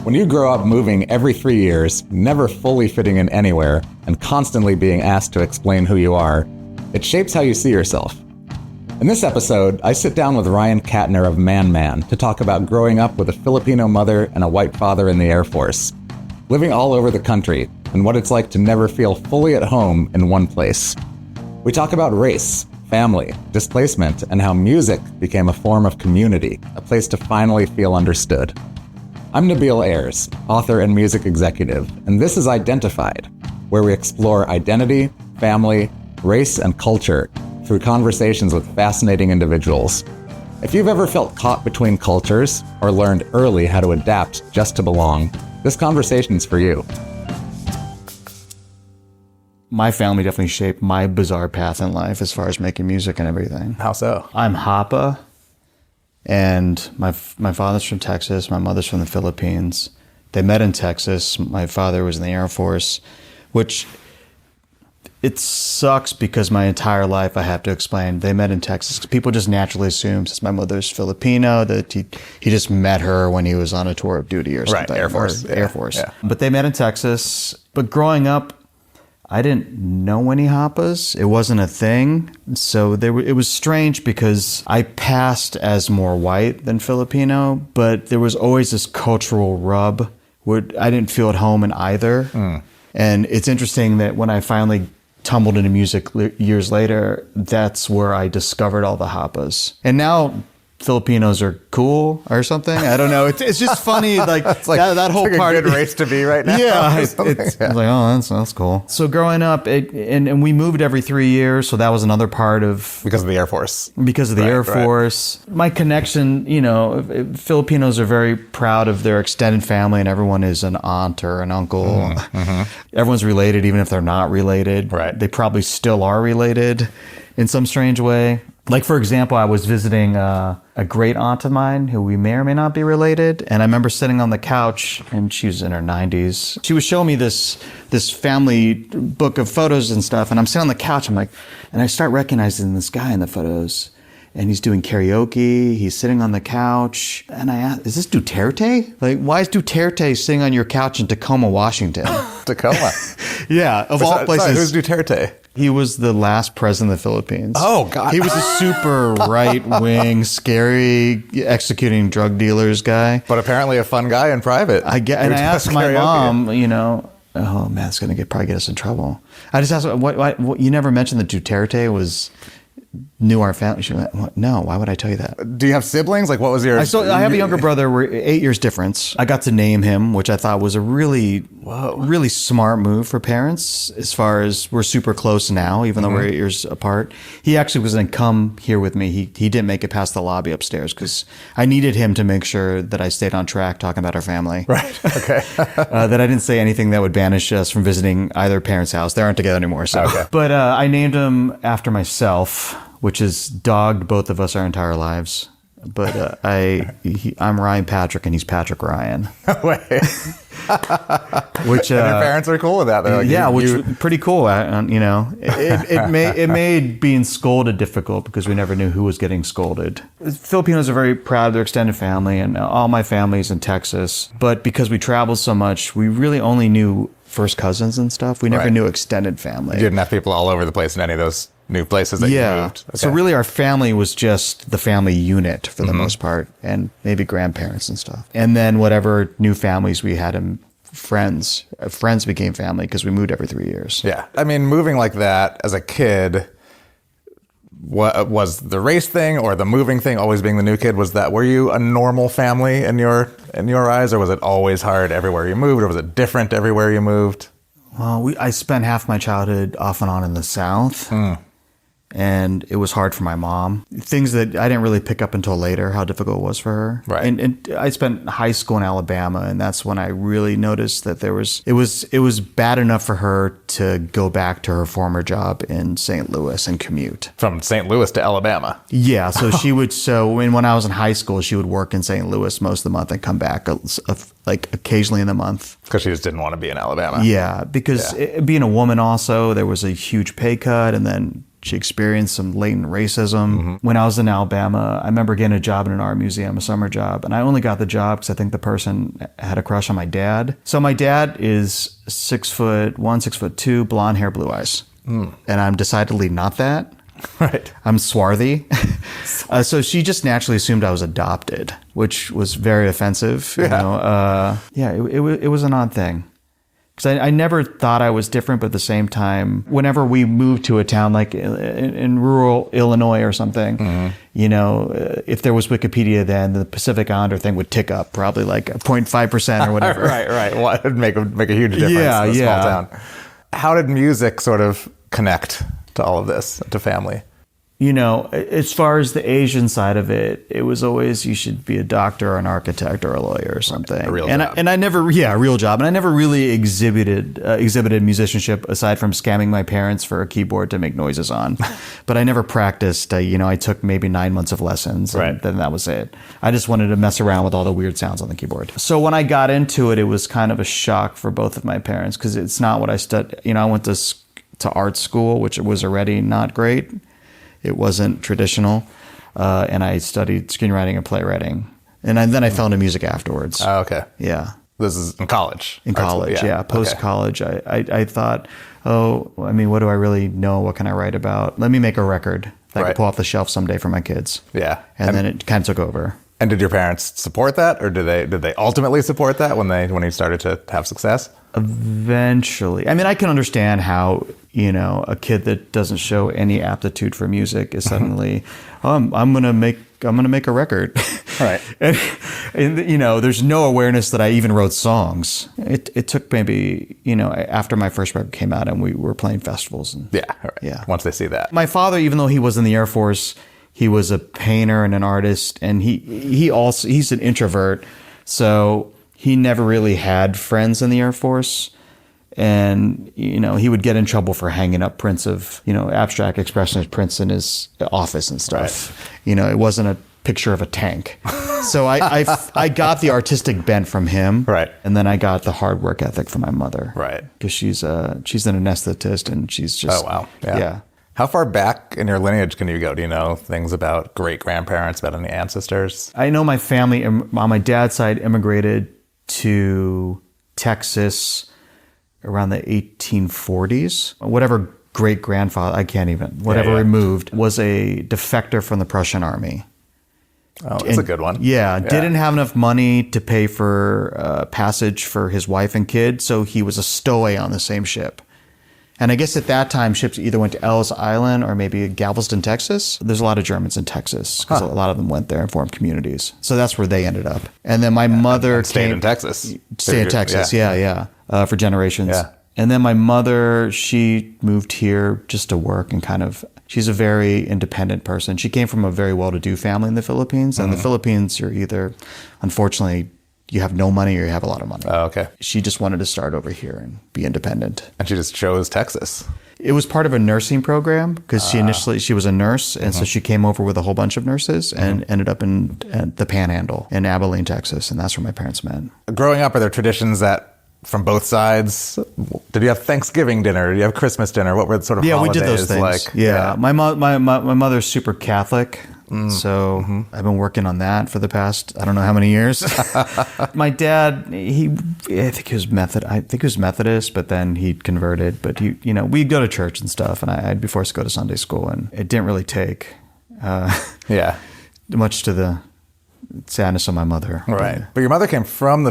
When you grow up moving every 3 years, never fully fitting in anywhere, and constantly being asked to explain who you are, it shapes how you see yourself. In this episode, I sit down with Ryan Kattner of Man Man to talk about growing up with a Filipino mother and a white father in the Air Force, living all over the country, and what it's like to never feel fully at home in one place. We talk about race, family, displacement, and how music became a form of community, a place to finally feel understood. I'm Nabil Ayers, author and music executive, and this is Identified, where we explore identity, family, race, and culture through conversations with fascinating individuals. If you've ever felt caught between cultures or learned early how to adapt just to belong, this conversation's for you. My family definitely shaped my bizarre path in life as far as making music and everything. How so? I'm Hapa, and my father's from Texas, my mother's from the Philippines. They met in Texas. My father was in the Air Force, which it sucks because my entire life I have to explain they met in Texas. People just naturally assume since my mother's Filipino that he just met her when he was on a tour of duty or something. Right, Air Force. Air Force. Yeah. But they met in Texas. But growing up, I didn't know any Hapas. It wasn't a thing. So it was strange because I passed as more white than Filipino, but there was always this cultural rub where I didn't feel at home in either. And it's interesting that when I finally tumbled into music years later, that's where I discovered all the Hapas. And now Filipinos are cool or something. I don't know. It's just funny. Like, that whole part. It's a good race to be right now. Yeah. It's like, oh, that's cool. So growing up, and we moved every 3 years. So that was another part of. Because of the Air Force. Because of the Air Force. My connection, Filipinos are very proud of their extended family and everyone is an aunt or an uncle. Mm-hmm. Everyone's related, even if they're not related. Right. They probably still are related in some strange way. Like, for example, I was visiting a great aunt of mine who we may or may not be related. And I remember sitting on the couch, and she was in her 90s. She was showing me this family book of photos and stuff. And I'm sitting on the couch. I'm like, and I start recognizing this guy in the photos. And he's doing karaoke. He's sitting on the couch. And I asked, is this Duterte? Like, why is Duterte sitting on your couch in Tacoma, Washington? Tacoma? Yeah, of all places. Sorry, who's Duterte? He was the last president of the Philippines. Oh, God. He was a super right-wing, scary, executing drug dealers guy. But apparently a fun guy in private. And I asked my mom, oh, man, it's going to probably get us in trouble. I just asked, what, you never mentioned that Duterte knew our family. She went, what? No, why would I tell you that? Do you have siblings? Like, what was your... I have a younger brother. We're 8 years difference. I got to name him, which I thought was a really smart move for parents as far as we're super close now, even though we're 8 years apart. He actually was going to come here with me. He didn't make it past the lobby upstairs because I needed him to make sure that I stayed on track talking about our family. Right. Okay. That I didn't say anything that would banish us from visiting either parent's house. They aren't together anymore. So. Okay. But I named him after myself, which has dogged both of us our entire lives. But I'm Ryan Patrick and he's Patrick Ryan. Wait. Which and your parents are cool with that. They're like, pretty cool. It made being scolded difficult because we never knew who was getting scolded. Filipinos are very proud of their extended family, and all my family's in Texas. But because we traveled so much, we really only knew first cousins and stuff. We never knew extended family. You didn't have people all over the place in any of those new places that you moved. Okay. So really our family was just the family unit for the most part, and maybe grandparents and stuff. And then whatever new families we had, and friends became family because we moved every 3 years. Yeah. I mean, moving like that as a kid, what was the race thing or the moving thing always being the new kid? Were you a normal family in your eyes, or was it always hard everywhere you moved, or was it different everywhere you moved? Well, I spent half my childhood off and on in the South. And it was hard for my mom. Things that I didn't really pick up until later, how difficult it was for her. Right. And I spent high school in Alabama, and that's when I really noticed that it was bad enough for her to go back to her former job in St. Louis and commute. From St. Louis to Alabama. Yeah. So she would, when I was in high school, she would work in St. Louis most of the month and come back like occasionally in the month. Because she just didn't want to be in Alabama. Yeah. Because being a woman also, there was a huge pay cut, and then She experienced some latent racism. When I was in Alabama, I remember getting a job in an art museum, a summer job. And I only got the job because I think the person had a crush on my dad. So my dad is 6'1", 6'2", blonde hair, blue eyes. And I'm decidedly not that. Right. I'm swarthy. So she just naturally assumed I was adopted, which was very offensive. You know? It was an odd thing. Because I never thought I was different, but at the same time, whenever we moved to a town like in rural Illinois or something, you know, if there was Wikipedia then, the Pacific Islander thing would tick up probably like 0.5% or whatever. Right. Well, it would make a huge difference in a small town. How did music sort of connect to all of this, to family? You know, as far as the Asian side of it, it was always you should be a doctor or an architect or a lawyer or something. A real job. I never, a real job. And I never really exhibited musicianship aside from scamming my parents for a keyboard to make noises on. But I never practiced. I took maybe 9 months of lessons and then that was it. I just wanted to mess around with all the weird sounds on the keyboard. So when I got into it, it was kind of a shock for both of my parents because it's not what I studied. You know, I went to art school, which was already not great. It wasn't traditional, and I studied screenwriting and playwriting, and then I fell into music afterwards. Oh, okay. Yeah. This is in college? In college, yeah. Post-college, I thought, what do I really know? What can I write about? Let me make a record that I could pull off the shelf someday for my kids. Yeah. And then it kind of took over. And did your parents support that, or did they ultimately support that when you started to have success? Eventually. I mean, I can understand how, you know, a kid that doesn't show any aptitude for music is suddenly, I'm gonna make a record. Right. and you know, there's no awareness that I even wrote songs. It took maybe, you know, after my first record came out and we were playing festivals. And, yeah. Once they see that. My father, even though he was in the Air Force, he was a painter and an artist, and he's an introvert, so he never really had friends in the Air Force. And, you know, he would get in trouble for hanging up prints of, you know, abstract expressionist prints in his office and stuff. Right. You know, it wasn't a picture of a tank. So I got the artistic bent from him. Right. And then I got the hard work ethic from my mother. Right. Because she's an anesthetist and she's just... Oh, wow. Yeah. How far back in your lineage can you go? Do you know things about great-grandparents, about any ancestors? I know my family on my dad's side immigrated to Texas around the 1840s. Whatever great-grandfather, removed, was a defector from the Prussian army. Oh, that's a good one. Yeah, didn't have enough money to pay for passage for his wife and kid, so he was a stowaway on the same ship. And I guess at that time, ships either went to Ellis Island or maybe Galveston, Texas. There's a lot of Germans in Texas because a lot of them went there and formed communities. So that's where they ended up. And then my mother stayed in Texas. Stayed in Texas, for generations. Yeah. And then my mother, she moved here just to work and she's a very independent person. She came from a very well-to-do family in the Philippines. And the Philippines, you're either, unfortunately, you have no money or you have a lot of money. Oh, okay. She just wanted to start over here and be independent. And she just chose Texas. It was part of a nursing program because she was a nurse. And so she came over with a whole bunch of nurses and ended up in the Panhandle in Abilene, Texas. And that's where my parents met. Growing up, are there traditions that from both sides? Did you have Thanksgiving dinner? Did you have Christmas dinner? What were the sort of holidays we did those things. Like? Yeah. My mother's super Catholic. So I've been working on that for the past, I don't know how many years. My dad, I think he was Methodist, but then he converted. But we'd go to church and stuff, and I'd be forced to go to Sunday school, and it didn't really take much to the sadness of my mother. Right. But your mother came from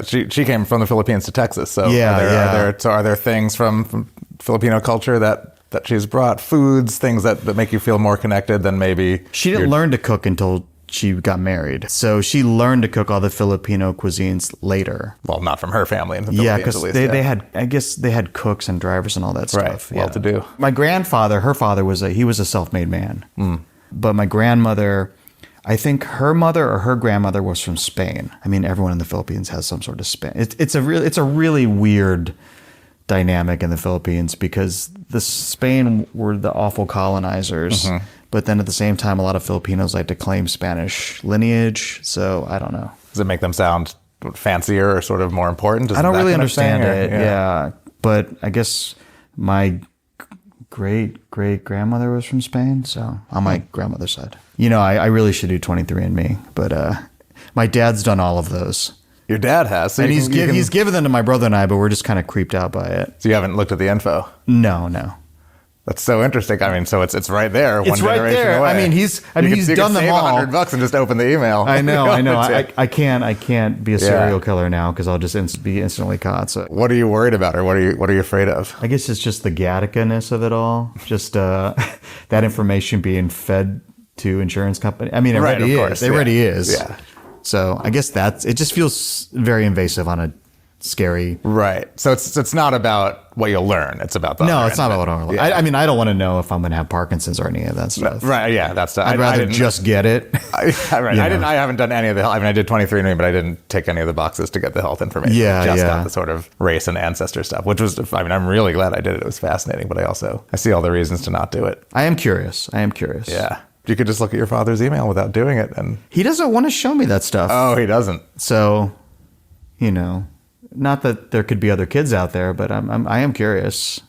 she came from the Philippines to Texas. So are there things from Filipino culture that she's brought, foods, things that make you feel more connected than maybe... She didn't learn to cook until she got married. So she learned to cook all the Filipino cuisines later. Well, not from her family in the Philippines, because they had cooks and drivers and all that stuff. Right, well-to-do. My grandfather, her father, was a self-made man. But my grandmother, I think her mother or her grandmother was from Spain. I mean, everyone in the Philippines has some sort of Spanish. It's a really weird dynamic in the Philippines because the Spain were the awful colonizers, but then at the same time, a lot of Filipinos like to claim Spanish lineage. So I don't know. Does it make them sound fancier or sort of more important? I don't really understand it. Yeah. But I guess my great-great-grandmother was from Spain, so on my grandmother's side. You know, I really should do 23andMe, but my dad's done all of those. Your dad has. So and he's given them to my brother and I, but we're just kind of creeped out by it. So you haven't looked at the info? No. That's so interesting. I mean, so it's right there. It's one right generation there. Away. I mean, he's done them all. $100 and just open the email. I know. I can't be a serial killer now because I'll just be instantly caught. So what are you worried about, or what are you afraid of? I guess it's just the Gattaca-ness of it all. Just that information being fed to insurance company. I mean, it already is. It already is. Yeah. So I guess it just feels very invasive on a scary. Right. So it's not about what you'll learn. It's about the No, it's not about what I'll learn. Yeah. I mean, I don't want to know if I'm going to have Parkinson's or any of that stuff. Right. Yeah. That's. I'd rather just get it. Right. I haven't done any of the. I mean, I did 23andMe, but I didn't tick any of the boxes to get the health information. Yeah. Just got the sort of race and ancestor stuff, which was. I mean, I'm really glad I did it. It was fascinating, but I see all the reasons to not do it. I am curious. Yeah. You could just look at your father's email without doing it, and he doesn't want to show me that stuff. Oh, he doesn't. So, you know. Not that there could be other kids out there, but I am curious.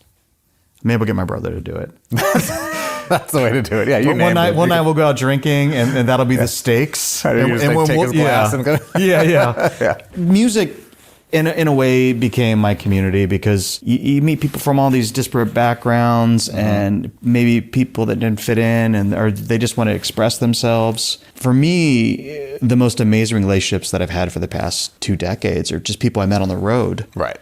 Maybe I'll get my brother to do it. That's the way to do it. Yeah, one night we'll go out drinking, and that'll be the stakes. And we'll take his glass and go. Yeah. Music, in a way, became my community because you meet people from all these disparate backgrounds, and maybe people that didn't fit in, or they just want to express themselves. For me, the most amazing relationships that I've had for the past 2 decades are just people I met on the road. Right.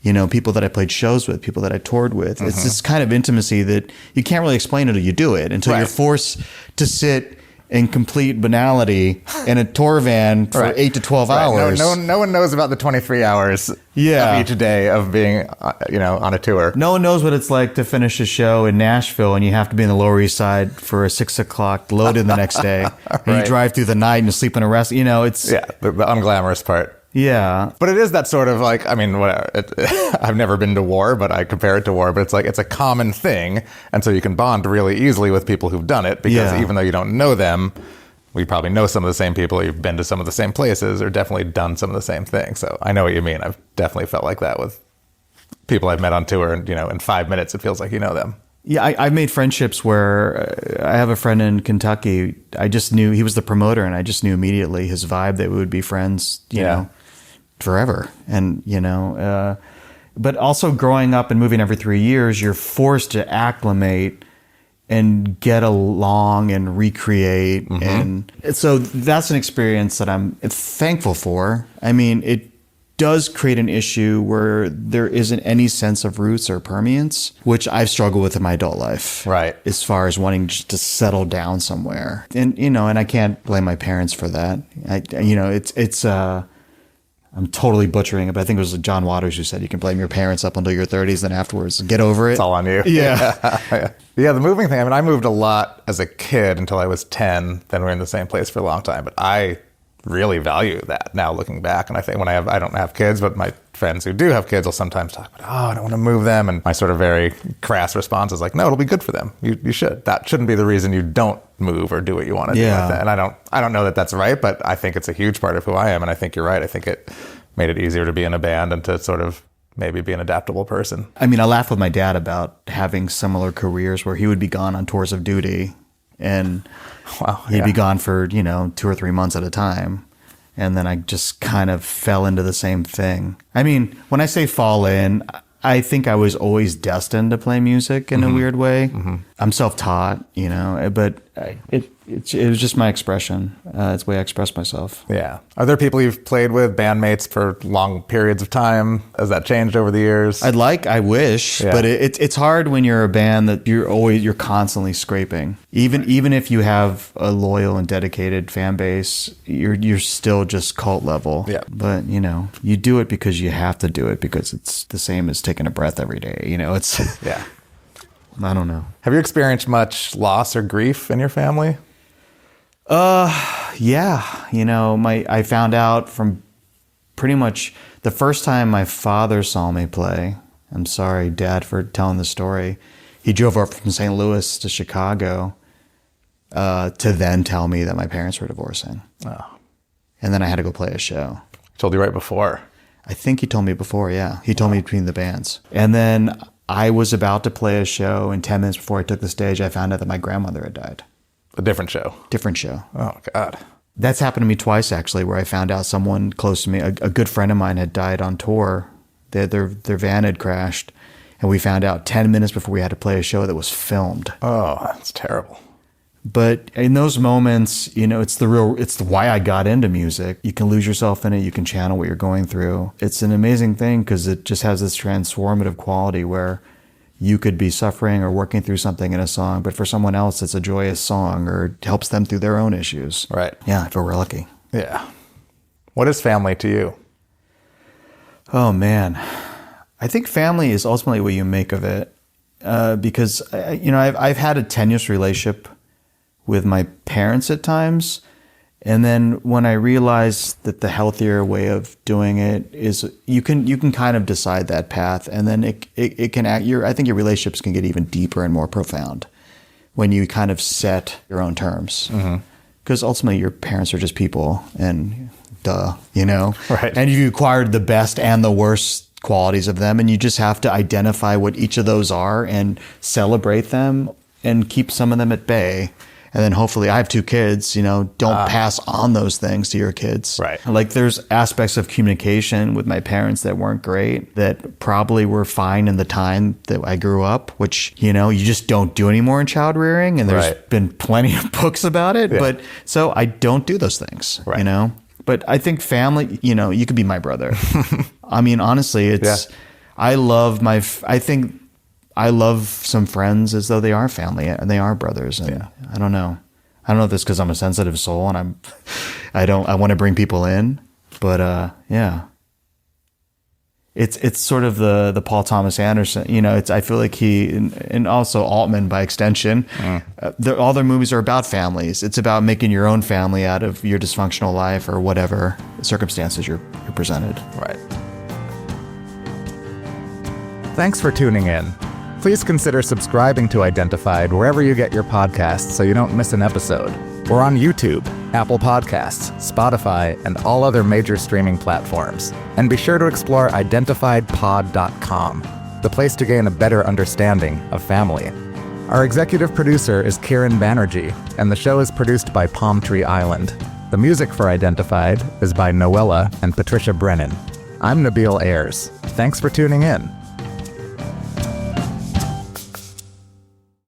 You know, people that I played shows with, people that I toured with. It's this kind of intimacy that you can't really explain until you do it, until you're forced to sit in complete banality in a tour van for 8 to 12 hours. No one knows about the 23 hours of each day of being, on a tour. No one knows what it's like to finish a show in Nashville and you have to be in the Lower East Side for a 6 o'clock load in the next day. And you drive through the night and you sleep in a rest. You know, it's... Yeah, the unglamorous part. Yeah. But it is that sort of like, I mean, I've never been to war, but I compare it to war, but it's like, it's a common thing. And so you can bond really easily with people who've done it because even though you don't know them, we probably know some of the same people, you've been to some of the same places or definitely done some of the same things. So I know what you mean. I've definitely felt like that with people I've met on tour and, in 5 minutes, it feels like you know them. Yeah, I've made friendships where I have a friend in Kentucky. I just knew he was the promoter and I just knew immediately his vibe that we would be friends, you know, forever. And, but also growing up and moving every 3 years, you're forced to acclimate and get along and recreate. And so that's an experience that I'm thankful for. I mean, it does create an issue where there isn't any sense of roots or permanence, which I've struggled with in my adult life. Right. As far as wanting just to settle down somewhere. And, and I can't blame my parents for that. I'm totally butchering it, but I think it was John Waters who said you can blame your parents up until your 30s, then afterwards get over it. It's all on you. Yeah. Yeah, the moving thing, I mean, I moved a lot as a kid until I was 10, then we were in the same place for a long time, but I really value that now looking back. And I think I don't have kids, but my friends who do have kids will sometimes talk about, I don't want to move them. And my sort of very crass response is like, no, it'll be good for them. You should. That shouldn't be the reason you don't move or do what you want to do with that. And I don't know that that's right, but I think it's a huge part of who I am. And I think you're right. I think it made it easier to be in a band and to sort of maybe be an adaptable person. I mean, I laugh with my dad about having similar careers where he would be gone on tours of duty and he'd be gone for, 2 or 3 months at a time. And then I just kind of fell into the same thing. I mean, when I say fall in, I think I was always destined to play music in a weird way. I'm self-taught, but it was just my expression. It's the way I express myself. Yeah. Are there people you've played with, bandmates for long periods of time? Has that changed over the years? I wish, but it's hard when you're a band that you're constantly scraping. Even if you have a loyal and dedicated fan base, you're still just cult level. Yeah. But you do it because you have to do it because it's the same as taking a breath every day. It's I don't know. Have you experienced much loss or grief in your family? Yeah. I found out from pretty much the first time my father saw me play. I'm sorry, Dad, for telling the story. He drove up from St. Louis to Chicago to then tell me that my parents were divorcing. Oh. And then I had to go play a show. Told you right before. I think he told me before, yeah. He told me between the bands. And then I was about to play a show, and 10 minutes before I took the stage, I found out that my grandmother had died. A different show. Different show. Oh, God. That's happened to me twice, actually, where I found out someone close to me, a good friend of mine, had died on tour. Their van had crashed, and we found out 10 minutes before we had to play a show that was filmed. Oh, that's terrible. But in those moments, it's why I got into music. You can lose yourself in it. You can channel what you're going through. It's an amazing thing because it just has this transformative quality where you could be suffering or working through something in a song, but for someone else, it's a joyous song or helps them through their own issues. Right. Yeah, I feel we're lucky. Yeah. What is family to you? Oh, man. I think family is ultimately what you make of it because, I've had a tenuous relationship with my parents at times. And then when I realized that the healthier way of doing it is you can kind of decide that path, and then it can act, I think your relationships can get even deeper and more profound when you kind of set your own terms. Because ultimately your parents are just people, and Right. And you've acquired the best and the worst qualities of them, and you just have to identify what each of those are and celebrate them and keep some of them at bay. And then hopefully, I have 2 kids, don't pass on those things to your kids. Right. Like there's aspects of communication with my parents that weren't great, that probably were fine in the time that I grew up, which, you just don't do anymore in child rearing. And there's been plenty of books about it. Yeah. But so I don't do those things, But I think family, you could be my brother. I mean, honestly, I love some friends as though they are family and they are brothers. And I don't know if it's because I'm a sensitive soul and I want to bring people in, but it's sort of the Paul Thomas Anderson, I feel like he, and also Altman by extension, all their movies are about families. It's about making your own family out of your dysfunctional life or whatever circumstances you're presented. Right. Thanks for tuning in. Please consider subscribing to Identified wherever you get your podcasts so you don't miss an episode. We're on YouTube, Apple Podcasts, Spotify, and all other major streaming platforms. And be sure to explore identifiedpod.com, the place to gain a better understanding of family. Our executive producer is Kiran Banerjee, and the show is produced by Palm Tree Island. The music for Identified is by Noella and Patricia Brennan. I'm Nabil Ayers. Thanks for tuning in.